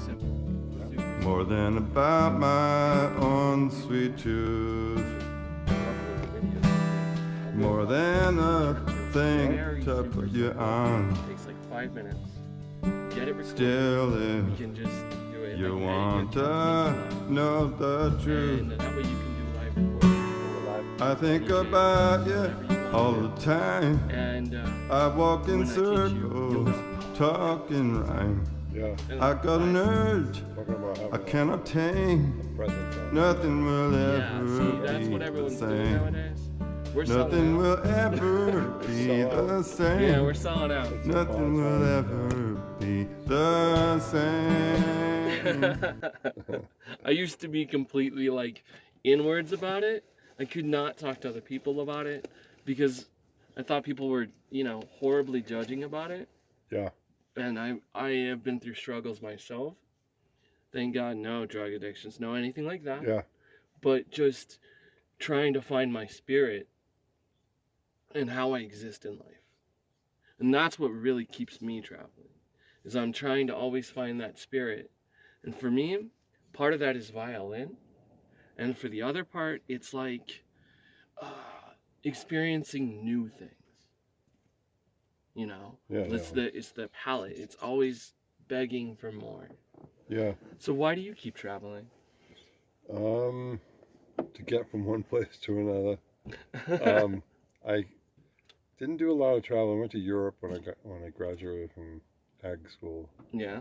simple. Super. more than about my own sweet tooth, more than a thing Very to super put you simple. on. Takes like 5 minutes. Get it recorded. Still, You if can just do it. you like, want edit your to techniques know the up. truth, And that way you can do live recording. I think You can about do you whatever you want all to the do. time. And I walk in when I teach you, you'll circles, know. talking rhyme. Yeah, And I got an urge talking about having I cannot tame. a presence on. Nothing will Yeah, see, ever that's be what the everyone's doing same. nowadays. We're selling Nothing out. will ever be the same. Yeah, we're selling out. Nothing will ever be the same. I used to be completely like inwards about it. I could not talk to other people about it because I thought people were, horribly judging about it. Yeah. And I have been through struggles myself. Thank God, no drug addictions, no anything like that. Yeah. But just trying to find my spirit and how I exist in life. And that's what really keeps me traveling. Is I'm trying to always find that spirit. And for me, part of that is violin. And for the other part, it's like experiencing new things. Yeah, It's the palate. It's always begging for more. Yeah. So why do you keep traveling? To get from one place to another. I didn't do a lot of travel. I went to Europe when I graduated from ag school, Yeah.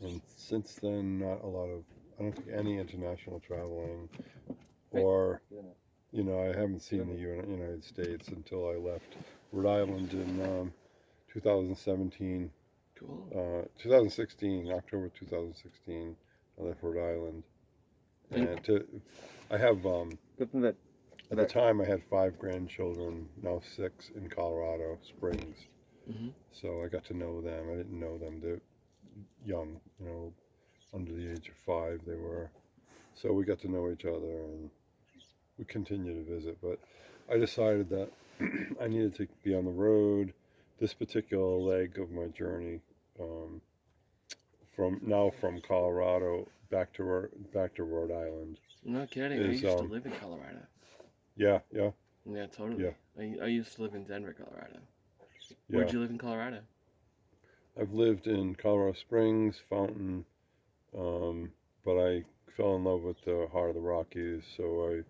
and since then, not a lot of. I don't think any international traveling, or I haven't seen the United States until I left Rhode Island in 2017. Cool. 2016, October 2016, I left Rhode Island, And- and I have at the time I had 5 grandchildren, now 6 in Colorado Springs. Mhm. So I got to know them. I didn't know them. They're young, under the age of 5 they were. So we got to know each other and we continued to visit. But I decided that I needed to be on the road. This particular leg of my journey, from Colorado back to Rhode Island. I'm not kidding. I Is, used to live in Colorado. Yeah. Yeah, totally. Yeah. I used to live in Denver, Colorado. Yeah. Where'd you live in Colorado? I've lived in Colorado Springs, Fountain, but I fell in love with the heart of the Rockies, so I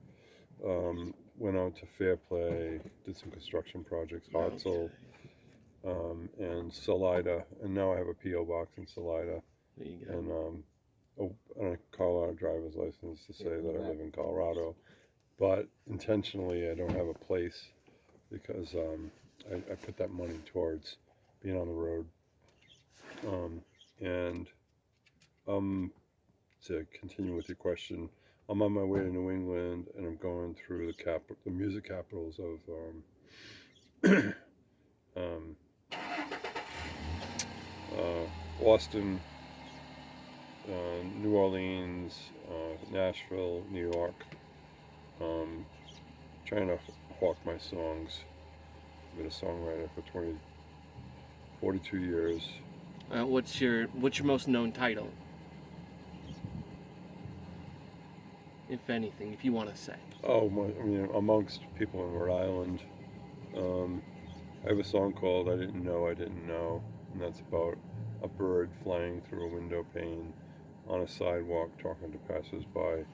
went out to Fairplay, did some construction projects, Hartselle, and Salida, and now I have a P.O. box in Salida, There you go. and a Colorado driver's license to say that I live in Colorado, but intentionally I don't have a place because I put that money towards being on the road. And to continue with your question, I'm on my way to New England, and I'm going through the music capitals of Boston, New Orleans, Nashville, New York. Trying to hawk my songs. I've been a songwriter for 42 years. What's your most known title? If anything, if you want to say. Amongst people in Rhode Island, I have a song called "I Didn't Know I Didn't Know," and that's about a bird flying through a window pane on a sidewalk, talking to passers-by.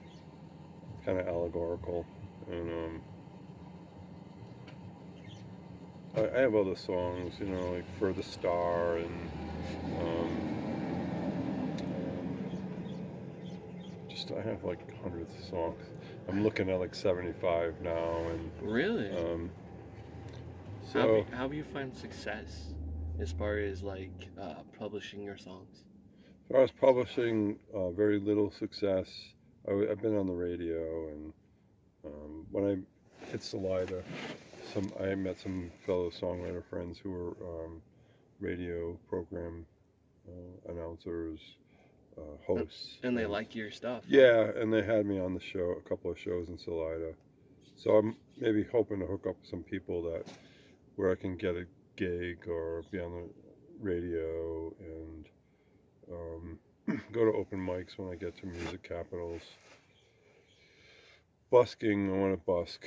Kind of allegorical, and I have other songs, like "For the Star" and I have like hundreds of songs. I'm looking at like 75 now, and Really? so How have you found success as far as like publishing your songs? as far as publishing, very little success. I've been on the radio, and when I hit Salida, I met some fellow songwriter friends who were radio program announcers, hosts. And they like your stuff. Yeah, and they had me on the show, a couple of shows in Salida. So I'm maybe hoping to hook up with some people where I can get a gig or be on the radio, and go to open mics when I get to music capitals. Busking, I want to busk.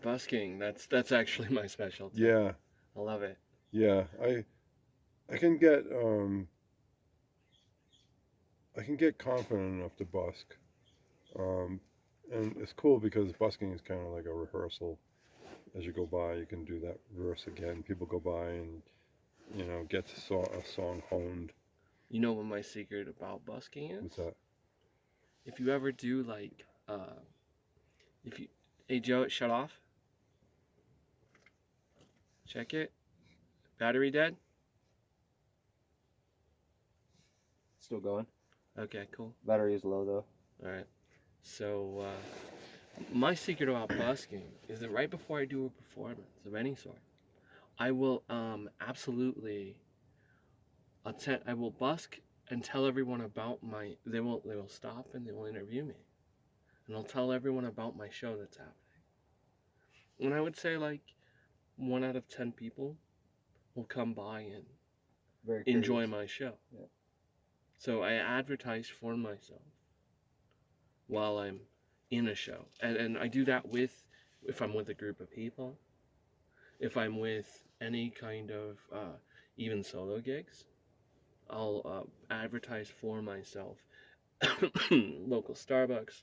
Busking, that's actually my specialty. Yeah, I love it. yeah. I can get confident enough to busk. Um, and it's cool because busking is kind of like a rehearsal. As you go by, you can do that verse again. People go by and get a song honed. You know what my secret about busking is? What's that? If you ever do like, if you, hey Joe, it shut off. Check it. Battery dead. Still going. Okay, cool. Battery is low though. All right. So my secret about busking is that right before I do a performance of any sort, I will absolutely I will busk and tell everyone about my. They will stop and they will interview me, and I'll tell everyone about my show that's happening. And I would say like 1 out of 10 people will come by and Very enjoy curious. my show. Yeah. So I advertise for myself while I'm in a show. And I do that if I'm with a group of people, if I'm with any kind of even solo gigs, I'll advertise for myself. Local Starbucks,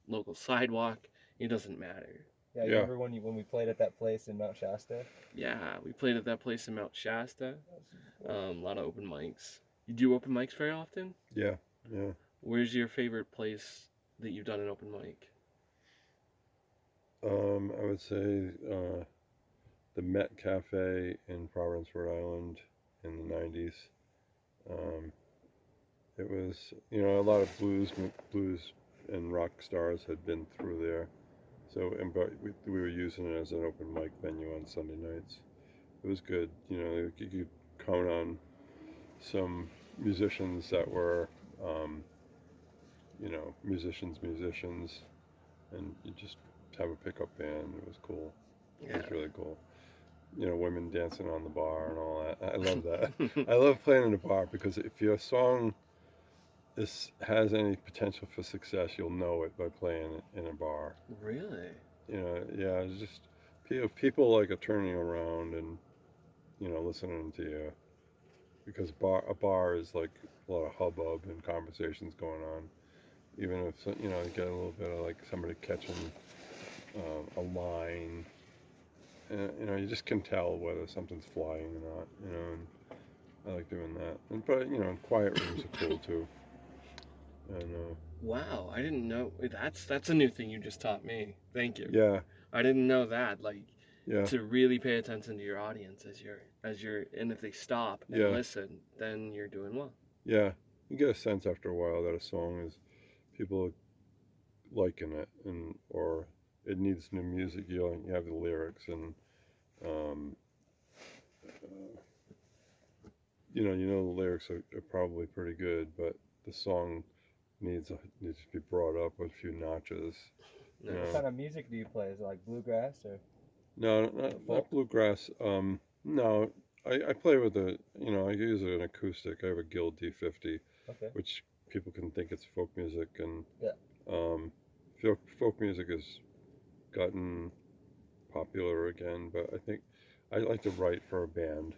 local sidewalk, it doesn't matter. Yeah, you Yeah. remember when we played at that place in Mount Shasta? Yeah, we played at that place in Mount Shasta. A lot of open mics. You do open mics very often? Yeah, yeah. Where's your favorite place that you've done an open mic? I would say the Met Cafe in Providence, Rhode Island, in the '90s. It was, a lot of blues and rock stars had been through there. So, but we were using it as an open mic venue on Sunday nights. It was good. You could count on some musicians that were, musicians, and you just have a pickup band. It was cool. It Yeah. was really cool. Women dancing on the bar and all that. I love that. I love playing in a bar because if your song has any potential for success, you'll know it by playing it in a bar. Really? Yeah, it's just people like are turning around and listening to you because a bar is like a lot of hubbub and conversations going on. Even if you get a little bit of like somebody catching a line, you just can tell whether something's flying or not. And I like doing that. But quiet rooms are cool too. And Wow, I didn't know. That's a new thing you just taught me. Thank you. yeah, I didn't know that. Like yeah, to really pay attention to your audience as you're and if they stop and Yeah. listen, then you're doing well. yeah. You get a sense after a while that a song is people are liking it, or it needs new music. You have the lyrics, and the lyrics are probably pretty good, but the song needs to be brought up a few notches. No. What kind of music do you play? Is it like bluegrass or? No, not bluegrass. No, I play with I use an acoustic. I have a Guild D50, Okay. which people can think it's folk music, and Yeah. folk music has gotten popular again. But I think I like to write for a band,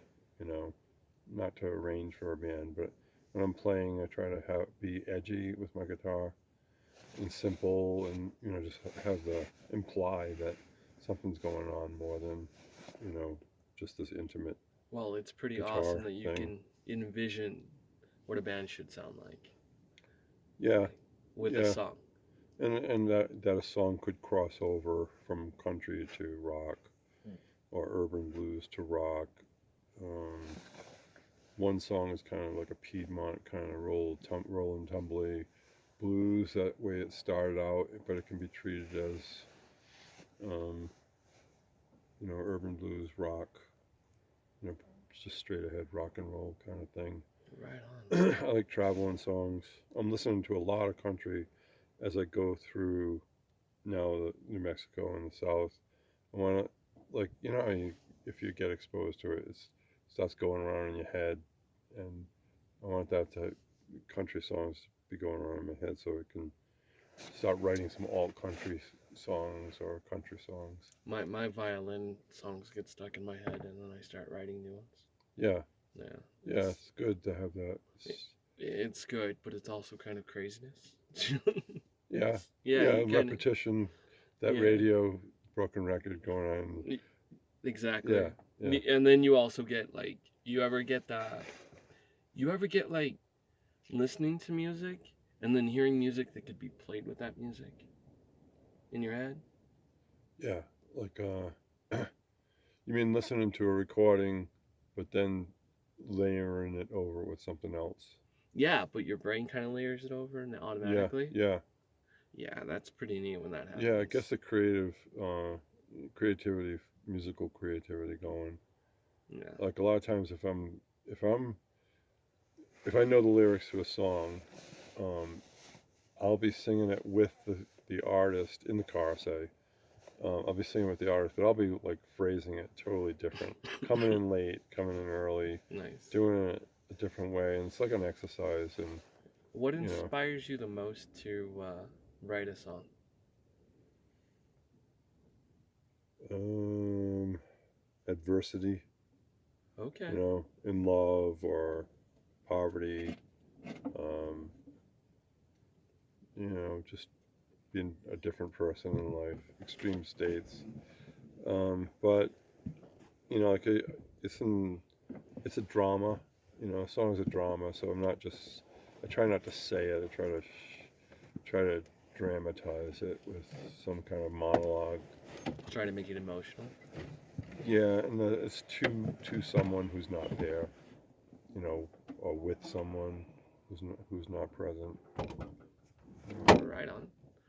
not to arrange for a band. But when I'm playing, I try to be edgy with my guitar and simple, and just have imply that something's going on more than just this intimate. Well, it's pretty Guitar awesome that you thing. can envision what a band should sound like Yeah, with Yeah. a song. and that a song could cross over from country to rock, or urban blues to rock. One song is kind of like a Piedmont kind of roll and tumbly blues, that way it started out, but it can be treated as urban blues, rock, just straight ahead rock and roll kind of thing. Right on. I like traveling songs. I'm listening to a lot of country as I go through now New Mexico and the South. I want to, if you get exposed to it, it starts going around in your head, and I want that to country songs be going on in my head, so I can start writing some alt country songs or country songs. My violin songs get stuck in my head, and then I start writing new ones. Yeah, Yeah. yeah, it's good to have that. It's good, but it's also kind of craziness. Yeah, Yeah, yeah, you kinda- repetition, that Yeah. radio broken record going on. Exactly. Yeah, yeah. And then you also get like, you ever get like listening to music and then hearing music that could be played with that music in your head? Yeah, like you mean listening to a recording, but then layering it over with something else? Yeah, but your brain kind of layers it over and automatically. Yeah, Yeah, that's pretty neat when that happens. yeah. It gets the creativity, musical creativity going. Yeah. Like a lot of times, if I know the lyrics to a song, I'll be singing it with the artist in the car, say. I'll be singing with the artist, but I'll be like phrasing it totally different. Coming in late, coming in early, Nice. doing it a different way, and it's like an exercise. And What you know. inspires you the most to write a song? Adversity, Okay. you know, in love or poverty, um, you know, just being a different person in life, extreme states. But you know, like it's a drama. You know, a song is a drama, so I try not to say it. I try to dramatize it with some kind of monologue. Try to make it emotional. Yeah, and it's to someone who's not there, you know, or with someone who's not present. Right on.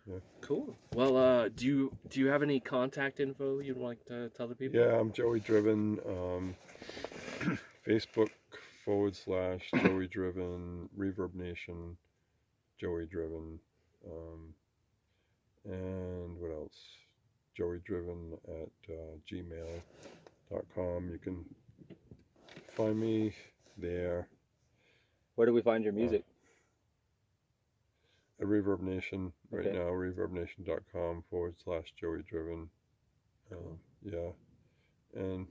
Yeah. Cool. Well, do you have any contact info you'd like to tell the people? Yeah, I'm Joey Driven. Facebook / Joey Driven, Reverb Nation, Joey Driven, and what else? Joey Driven at gmail.com. You can find me there. Where do we find your music? At Reverb Nation right Okay. now, reverbnation.com / Joey Driven. Yeah, and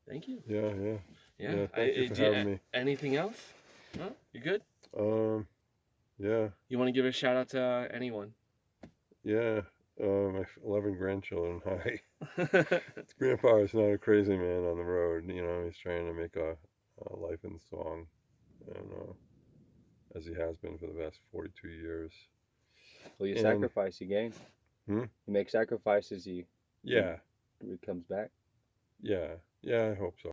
Thank you. yeah. Yeah. Thank you for do you- having me. Anything else? No? You good? Yeah, You want to give a shout out to anyone? yeah. My 11 grandchildren. Hi. Grandpa is not a crazy man on the road. You know, he's trying to make a life in song, and as he has been for the past 42 years. Well, you And- sacrifice, you gain. Hmm? You make sacrifices, Yeah, it comes back. yeah, I hope so.